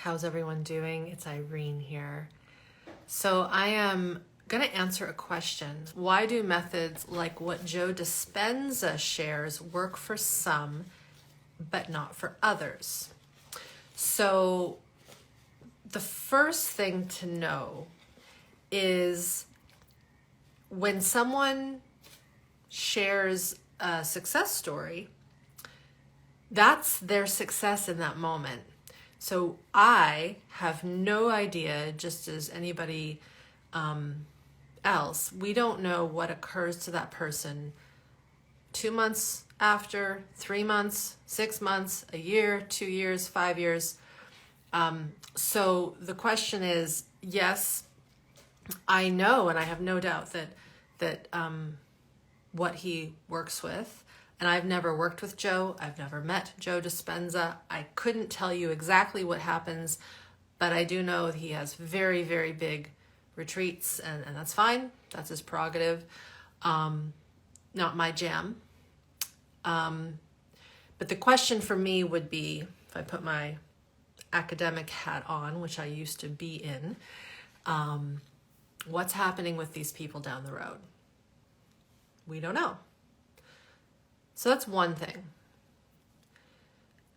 How's everyone doing? It's Irene here. So I am going to answer a question. Why do methods like what Joe Dispenza shares work for some, but not for others? So the first thing to know is when someone shares a success story, that's their success in that moment. So I have no idea, just as anybody else, we don't know what occurs to that person 2 months after, 3 months, 6 months, a year, 2 years, 5 years. So the question is, yes, I know, and I have no doubt that what he works with, and I've never worked with Joe. I've never met Joe Dispenza. I couldn't tell you exactly what happens, but I do know he has very, very big retreats, and that's fine. That's his prerogative. Not my jam. But the question for me would be, if I put my academic hat on, which I used to be in, what's happening with these people down the road? We don't know. So that's one thing.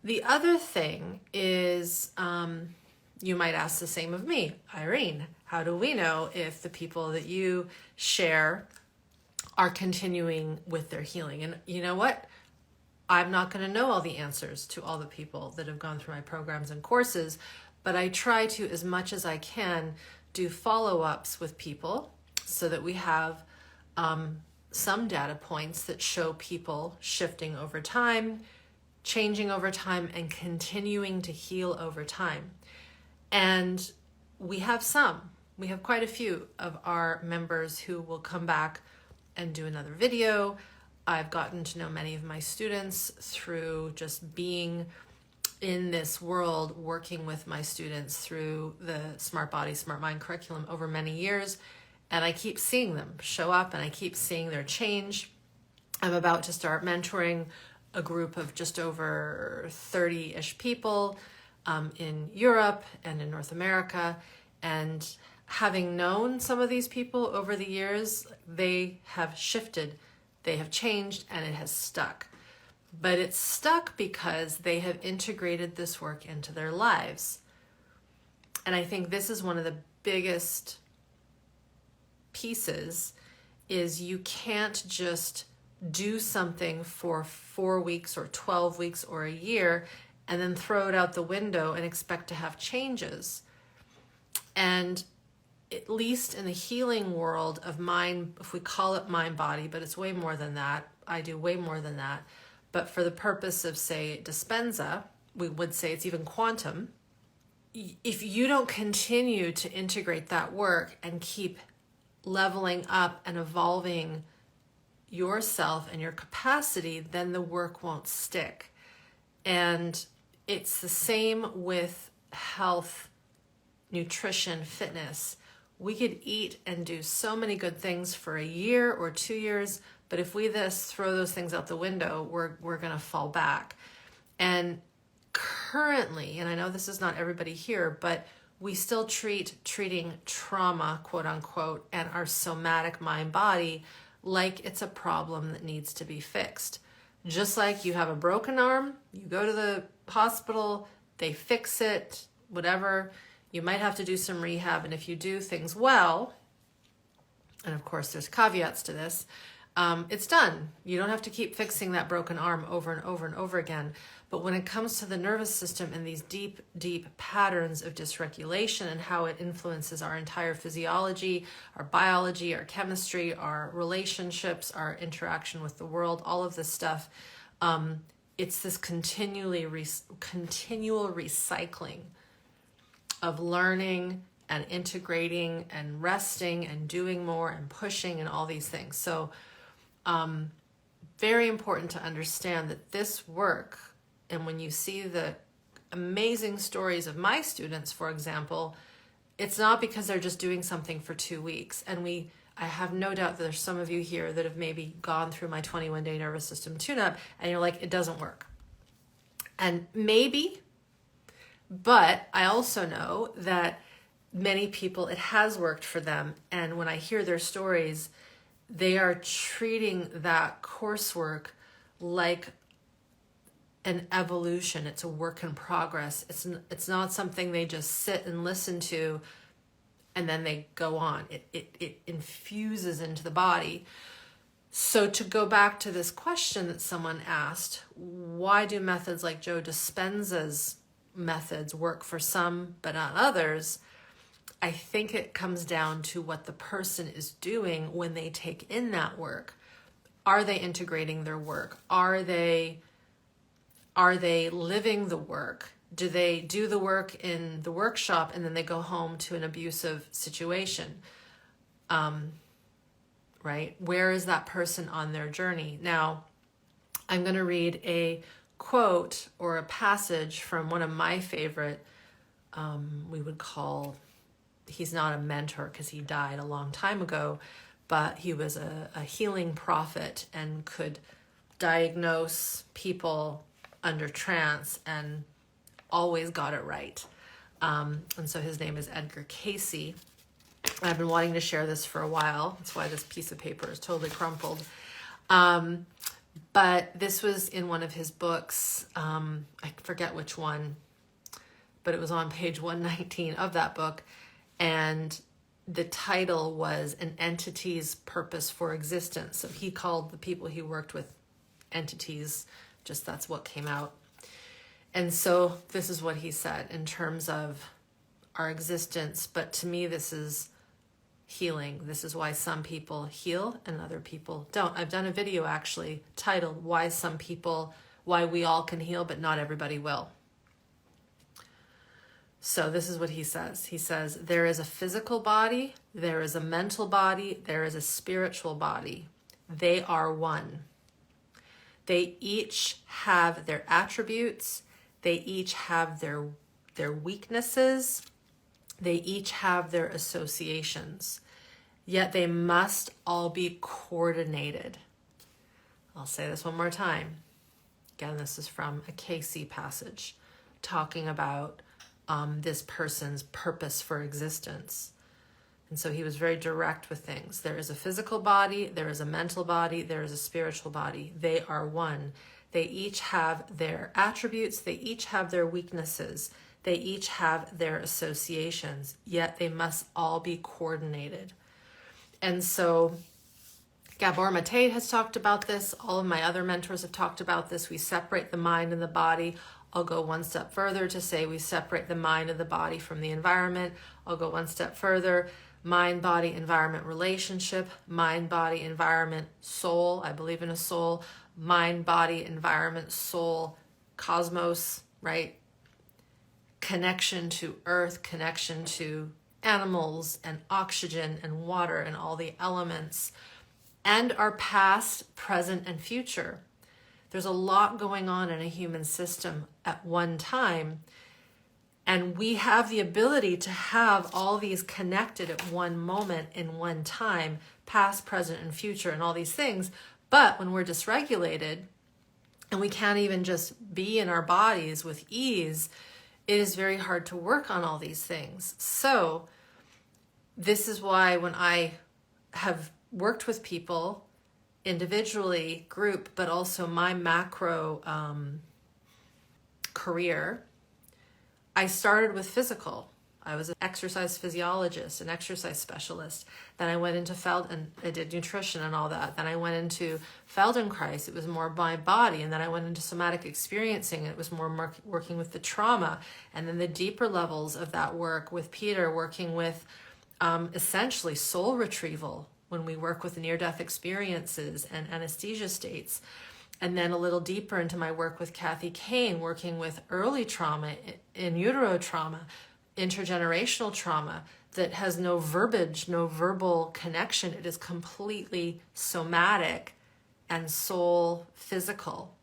The other thing is, you might ask the same of me, Irene, how do we know if the people that you share are continuing with their healing? And you know what? I'm not going to know all the answers to all the people that have gone through my programs and courses, but I try to, as much as I can, do follow-ups with people so that we have some data points that show people shifting over time, changing over time, and continuing to heal over time. And we have quite a few of our members who will come back and do another video. I've gotten to know many of my students through just being in this world, working with my students through the Smart Body, Smart Mind curriculum over many years. And I keep seeing them show up, and I keep seeing their change. I'm about to start mentoring a group of just over 30-ish people in Europe and in North America. And having known some of these people over the years, they have shifted, they have changed, and it has stuck. But it's stuck because they have integrated this work into their lives. And I think this is one of the biggest pieces, is you can't just do something for 4 weeks or 12 weeks or a year and then throw it out the window and expect to have changes. And at least in the healing world of mind, if we call it mind body, but it's way more than that. I do way more than that. But for the purpose of, say, Dispensa, we would say it's even quantum. If you don't continue to integrate that work and keep leveling up and evolving yourself and your capacity, then the work won't stick. And it's the same with health, nutrition, fitness. We could eat and do so many good things for a year or 2 years, but if we throw those things out the window, we're going to fall back. And currently, and I know this is not everybody here, but we still treating trauma, quote unquote, and our somatic mind body like it's a problem that needs to be fixed. Just like you have a broken arm, you go to the hospital, they fix it, whatever. You might have to do some rehab, and if you do things well, and of course there's caveats to this, it's done. You don't have to keep fixing that broken arm over and over and over again. But when it comes to the nervous system and these deep, deep patterns of dysregulation and how it influences our entire physiology, our biology, our chemistry, our relationships, our interaction with the world, all of this stuff, it's this continual recycling of learning and integrating and resting and doing more and pushing and all these things. So very important to understand that this work, and when you see the amazing stories of my students, for example, it's not because they're just doing something for 2 weeks. And I have no doubt that there's some of you here that have maybe gone through my 21-day nervous system tune-up and you're like, it doesn't work. And maybe But I also know that many people, it has worked for them. And when I hear their stories, they are treating that coursework like an evolution. It's a work in progress. It's not something they just sit and listen to and then they go on. It infuses into the body. So to go back to this question that someone asked, why do methods like Joe Dispenza's methods work for some but not others? I think it comes down to what the person is doing when they take in that work. Are they integrating their work? Are they living the work? Do they do the work in the workshop and then they go home to an abusive situation? Right? Where is that person on their journey? Now, I'm going to read a quote or a passage from one of my favorite, we would call, he's not a mentor because he died a long time ago, but he was a healing prophet and could diagnose people under trance and always got it right. And so his name is Edgar Cayce. I've been wanting to share this for a while. That's why this piece of paper is totally crumpled. But this was in one of his books. I forget which one, but it was on page 119 of that book. And the title was An Entity's Purpose for Existence. So he called the people he worked with entities, just that's what came out. And so this is what he said in terms of our existence. But to me, this is healing. This is why some people heal and other people don't. I've done a video actually titled why we all can heal, but not everybody will. So this is what he says. He says, there is a physical body, there is a mental body, there is a spiritual body. They are one. They each have their attributes. They each have their weaknesses. They each have their associations. Yet they must all be coordinated. I'll say this one more time. Again, this is from a Cayce passage talking about this person's purpose for existence. And so he was very direct with things. There is a physical body, there is a mental body, there is a spiritual body. They are one. They each have their attributes, they each have their weaknesses, they each have their associations, yet they must all be coordinated. And so Gabor Maté has talked about this. All of my other mentors have talked about this. We separate the mind and the body. I'll go one step further to say we separate the mind and the body from the environment. I'll go one step further. Mind, body, environment, relationship. Mind, body, environment, soul. I believe in a soul. Mind, body, environment, soul, cosmos, right? Connection to earth, connection to animals and oxygen and water and all the elements, and our past, present, and future. There's a lot going on in a human system at one time, and we have the ability to have all these connected at one moment in one time, past, present, and future, and all these things. But when we're dysregulated and we can't even just be in our bodies with ease, it is very hard to work on all these things. So this is why when I have worked with people individually, group, but also my macro career, I started with physical. I was an exercise physiologist, an exercise specialist. Then I went into and I did nutrition and all that. Then I went into Feldenkrais. It was more my body. And then I went into somatic experiencing. It was more working with the trauma. And then the deeper levels of that work with Peter, working with essentially soul retrieval when we work with near-death experiences and anesthesia states. And then a little deeper into my work with Kathy Kane, working with early trauma, in utero trauma, intergenerational trauma that has no verbiage, no verbal connection. It is completely somatic and soul physical.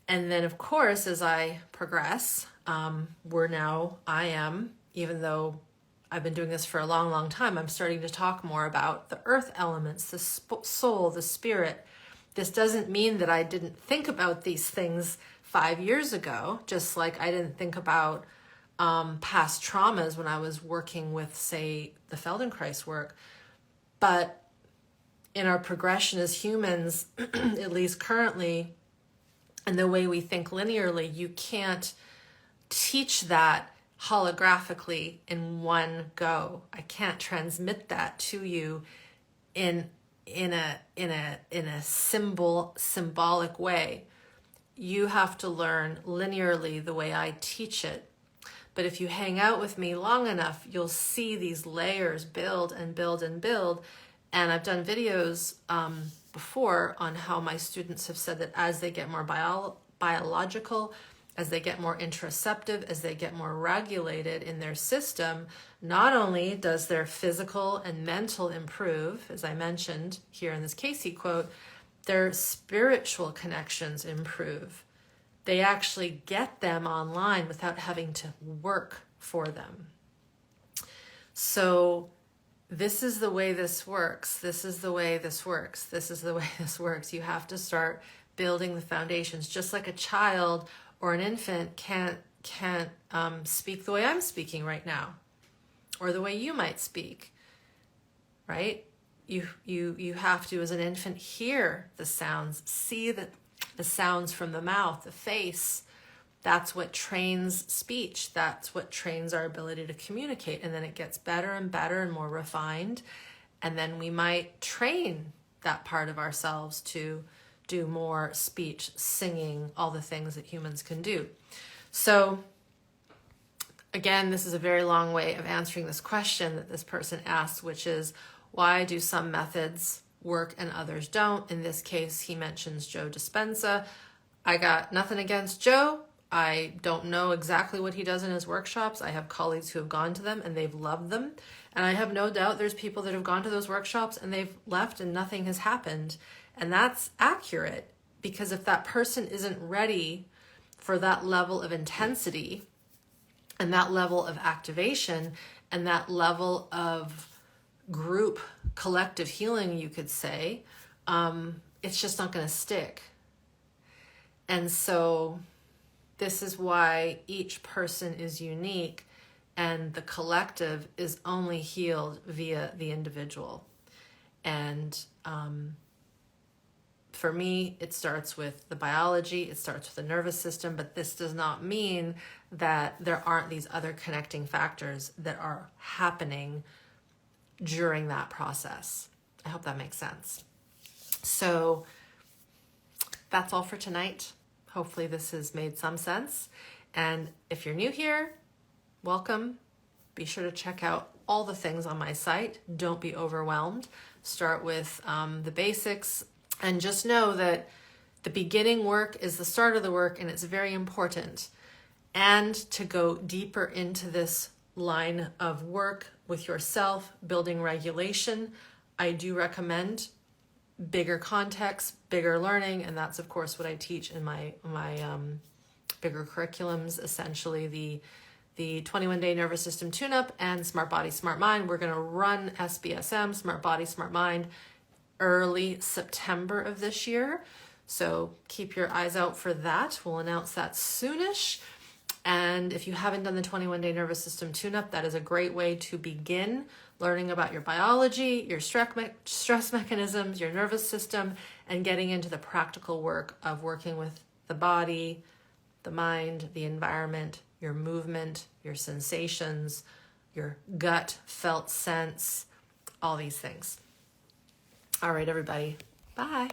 And then, of course, as I progress, even though I've been doing this for a long, long time, I'm starting to talk more about the earth elements, the soul, the spirit. This doesn't mean that I didn't think about these things 5 years ago, just like I didn't think about past traumas when I was working with, say, the Feldenkrais work. But in our progression as humans, at least currently, and the way we think linearly, you can't teach that holographically in one go. I can't transmit that to you in a symbolic way. You have to learn linearly the way I teach it. But if you hang out with me long enough, you'll see these layers build and build and build. And I've done videos before on how my students have said that as they get more biological, as they get more interoceptive, as they get more regulated in their system, not only does their physical and mental improve, as I mentioned here in this Cayce quote, their spiritual connections improve. They actually get them online without having to work for them. So this is the way this works. This is the way this works. This is the way this works. You have to start building the foundations. Just like a child or an infant can't speak the way I'm speaking right now, or the way you might speak, right? You have to, as an infant, hear the sounds, see the sounds from the mouth, the face. That's what trains speech. That's what trains our ability to communicate. And then it gets better and better and more refined. And then we might train that part of ourselves to do more speech, singing, all the things that humans can do. So again, this is a very long way of answering this question that this person asked, which is, why do some methods work and others don't? In this case, he mentions Joe Dispenza. I got nothing against Joe. I don't know exactly what he does in his workshops. I have colleagues who have gone to them and they've loved them. And I have no doubt there's people that have gone to those workshops and they've left and nothing has happened. And that's accurate, because if that person isn't ready for that level of intensity and that level of activation and that level of group collective healing, you could say, it's just not going to stick. And so this is why each person is unique and the collective is only healed via the individual. And for me, it starts with the biology, it starts with the nervous system, but this does not mean that there aren't these other connecting factors that are happening during that process. I hope that makes sense. So that's all for tonight. Hopefully this has made some sense. And if you're new here, welcome. Be sure to check out all the things on my site. Don't be overwhelmed. Start with the basics, and just know that the beginning work is the start of the work, and it's very important. And to go deeper into this line of work with yourself, building regulation, I do recommend bigger context, bigger learning, and that's of course what I teach in my bigger curriculums, essentially the 21-day nervous system tune-up and Smart Body, Smart Mind. We're going to run SBSM, Smart Body, Smart Mind, early September of this year. So keep your eyes out for that. We'll announce that soonish. And if you haven't done the 21-day nervous system tune-up, that is a great way to begin learning about your biology, your stress mechanisms, your nervous system, and getting into the practical work of working with the body, the mind, the environment, your movement, your sensations, your gut felt sense, all these things. All right, everybody. Bye.